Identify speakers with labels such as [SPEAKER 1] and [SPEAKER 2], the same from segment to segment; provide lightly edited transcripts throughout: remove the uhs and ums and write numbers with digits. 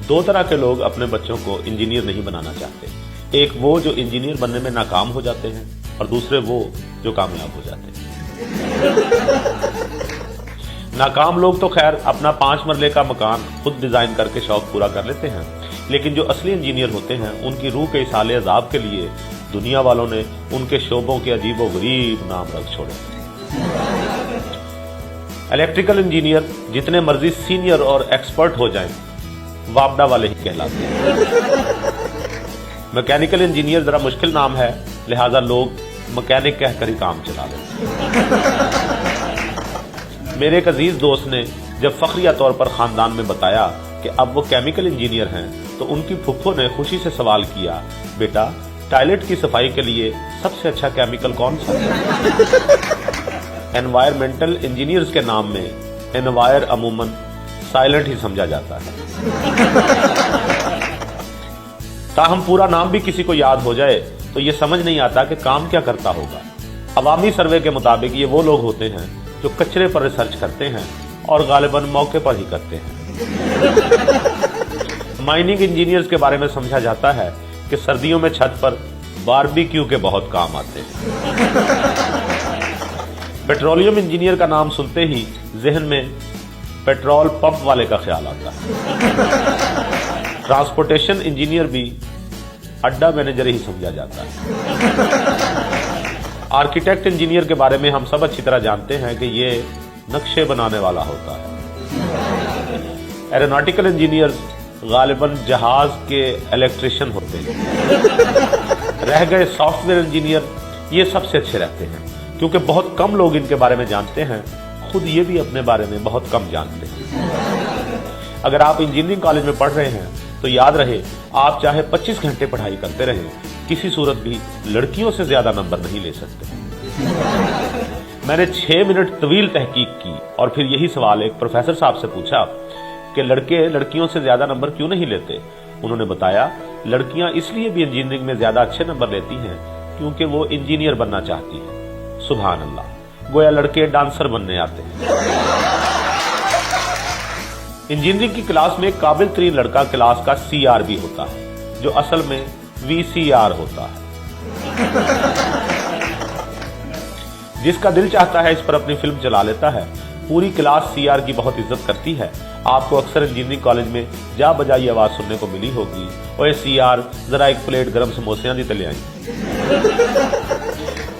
[SPEAKER 1] دو طرح کے لوگ اپنے بچوں کو انجینئر نہیں بنانا چاہتے، ایک وہ جو انجینئر بننے میں ناکام ہو جاتے ہیں اور دوسرے وہ جو کامیاب ہو جاتے ہیں۔ ناکام لوگ تو خیر اپنا 5 مرلے کا مکان خود ڈیزائن کر کے شوق پورا کر لیتے ہیں، لیکن جو اصلی انجینئر ہوتے ہیں ان کی روح کے اصالِ عذاب کے لیے دنیا والوں نے ان کے شعبوں کے عجیب و غریب نام رکھ چھوڑے۔ الیکٹریکل انجینئر جتنے مرضی سینئر اور ایکسپرٹ ہو جائیں وابڈا والے ہی کہلاتے ہیں۔ میکینیکل انجینئر ذرا مشکل نام ہے، لہذا لوگ مکینک کہہ کر ہی کام چلا لیتے ہیں۔ میرے ایک عزیز دوست نے جب فخریہ طور پر خاندان میں بتایا کہ اب وہ کیمیکل انجینئر ہیں تو ان کی پھپھو نے خوشی سے سوال کیا، بیٹا ٹائلٹ کی صفائی کے لیے سب سے اچھا کیمیکل کون سا ہے؟ انوائرمنٹل انجینئرز کے نام میں انوائر عموماً سائلنٹ ہی سمجھا جاتا ہے، تاہم پورا نام بھی کسی کو یاد ہو جائے تو یہ سمجھ نہیں آتا کہ کام کیا کرتا ہوگا۔ عوامی سروے کے مطابق یہ وہ لوگ ہوتے ہیں جو کچرے پر ریسرچ کرتے ہیں اور غالباً موقع پر ہی کرتے ہیں۔ مائننگ انجینئرز کے بارے میں سمجھا جاتا ہے کہ سردیوں میں چھت پر باربیکیو کے بہت کام آتے ہیں۔ پیٹرولیم انجینئر کا نام سنتے ہی ذہن میں پیٹرول پمپ والے کا خیال آتا ہے۔ ٹرانسپورٹیشن انجینئر بھی اڈا مینیجر ہی سمجھا جاتا ہے۔ آرکیٹیکٹ انجینئر کے بارے میں ہم سب اچھی طرح جانتے ہیں کہ یہ نقشے بنانے والا ہوتا ہے۔ ایروناٹیکل انجینئرز غالباً جہاز کے الیکٹریشین ہوتے ہیں۔ رہ گئے سافٹ ویئر انجینئر، یہ سب سے اچھے رہتے ہیں کیونکہ بہت کم لوگ ان کے بارے میں جانتے ہیں، خود یہ بھی اپنے بارے میں بہت کم جانتے ہیں۔ اگر آپ انجینئرنگ کالج میں پڑھ رہے ہیں تو یاد رہے آپ چاہے 25 گھنٹے پڑھائی کرتے رہیں، کسی صورت بھی لڑکیوں سے زیادہ نمبر نہیں لے سکتے۔ میں نے 6 منٹ طویل تحقیق کی اور پھر یہی سوال ایک پروفیسر صاحب سے پوچھا کہ لڑکے لڑکیوں سے زیادہ نمبر کیوں نہیں لیتے؟ انہوں نے بتایا لڑکیاں اس لیے بھی انجینئرنگ میں زیادہ اچھے نمبر لیتی ہیں کیونکہ وہ انجینئر بننا چاہتی ہیں۔ سبحان اللہ، گویا لڑکے ڈانسر بننے آتے ہیں۔ انجینئرنگ کی کلاس میں ایک قابل ترین لڑکا کلاس کا CR بھی ہوتا ہے جو اصل میں VCR ہوتا ہے۔ جس کا دل چاہتا ہے اس پر اپنی فلم چلا لیتا ہے۔ پوری کلاس CR کی بہت عزت کرتی ہے۔ آپ کو اکثر انجینئرنگ کالج میں جا بجا یہ آواز سننے کو ملی ہوگی، اوے CR ذرا ایک پلیٹ گرم سموسیاں دی تلے آئیں۔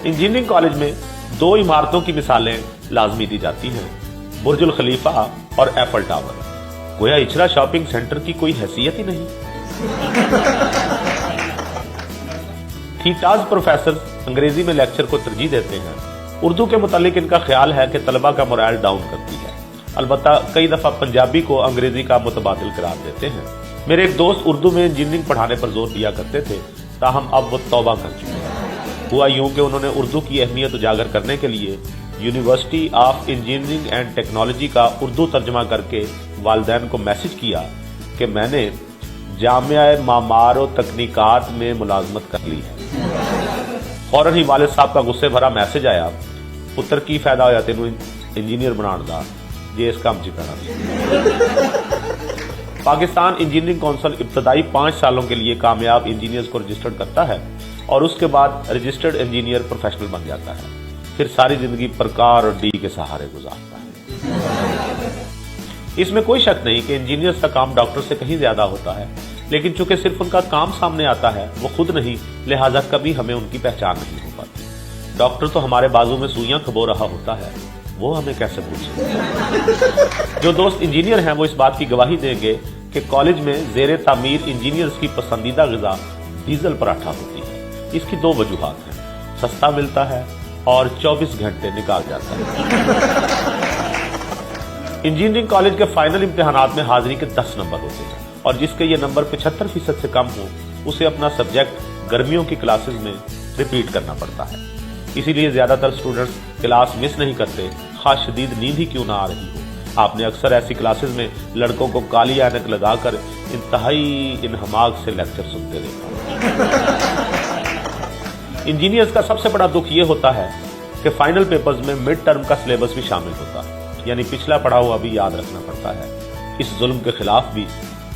[SPEAKER 1] انجینئرنگ کالج میں 2 عمارتوں کی مثالیں لازمی دی جاتی ہیں، برج الخلیفہ اور ایفل ٹاور۔ گویا اچھرا شاپنگ سینٹر کی کوئی حیثیت ہی نہیں۔ تھیٹاز پروفیسر انگریزی میں لیکچر کو ترجیح دیتے ہیں۔ اردو کے متعلق ان کا خیال ہے کہ طلبہ کا مورال ڈاؤن کرتی ہے، البتہ کئی دفعہ پنجابی کو انگریزی کا متبادل قرار دیتے ہیں۔ میرے ایک دوست اردو میں انجینئرنگ پڑھانے پر زور دیا کرتے تھے، تاہم اب وہ توبہ کر چکے ہیں۔ ہوا یوں کہ انہوں نے اردو کی اہمیت اجاگر کرنے کے لیے university of engineering and technology کا اردو ترجمہ کر کے والدین کو میسج کیا کہ میں نے جامعہ معمار و تکنیکات میں ملازمت کر لی ہے۔ فوراً ہی والد صاحب کا غصے بھرا میسج آیا، پتر کی فائدہ ہویا تینوں انجینئر بنان دا، یہ اس کام چی کرنا۔ پاکستان انجینئرنگ کونسل ابتدائی 5 سالوں کے لیے کامیاب انجینئرز کو رجسٹرڈ کرتا ہے اور اس کے بعد رجسٹرڈ انجینئر پروفیشنل بن جاتا ہے، پھر ساری زندگی پرکار اور ڈی کے سہارے گزارتا ہے۔ اس میں کوئی شک نہیں کہ انجینئرز کا کام ڈاکٹر سے کہیں زیادہ ہوتا ہے، لیکن چونکہ صرف ان کا کام سامنے آتا ہے، وہ خود نہیں، لہٰذا کبھی ہمیں ان کی پہچان نہیں ہو پاتی۔ ڈاکٹر تو ہمارے بازو میں سوئیاں کھبو رہا ہوتا ہے، وہ ہمیں کیسے پوچھے؟ جو دوست انجینئر ہیں وہ اس بات کی گواہی دیں گے کہ کالج میں زیر تعمیر انجینئرز کی پسندیدہ غذا ڈیزل پراٹھا ہوتی ہے۔ اس کی 2 وجوہات ہیں، سستا ملتا ہے اور 24 گھنٹے نکال جاتا ہے۔ انجینئرنگ کالج کے فائنل امتحانات میں حاضری کے 10 نمبر ہوتے ہیں اور جس کے یہ نمبر 75% سے کم ہو اسے اپنا سبجیکٹ گرمیوں کی کلاسز میں ریپیٹ کرنا پڑتا ہے۔ اسی لیے زیادہ تر اسٹوڈنٹس کلاس مس نہیں کرتے، خواہ شدید نیند ہی کیوں نہ آ رہی ہو۔ آپ نے اکثر ایسی کلاسز میں لڑکوں کو کالی اینک لگا کر انتہائی انہماک سے لیکچر سنتے دیکھا۔ انجینئرز کا سب سے بڑا دکھ یہ ہوتا ہے کہ فائنل پیپرز میں مڈ ٹرم کا سلیبس بھی شامل ہوتا ہے، یعنی پچھلا پڑھا ہوا بھی یاد رکھنا پڑتا ہے۔ اس ظلم کے خلاف بھی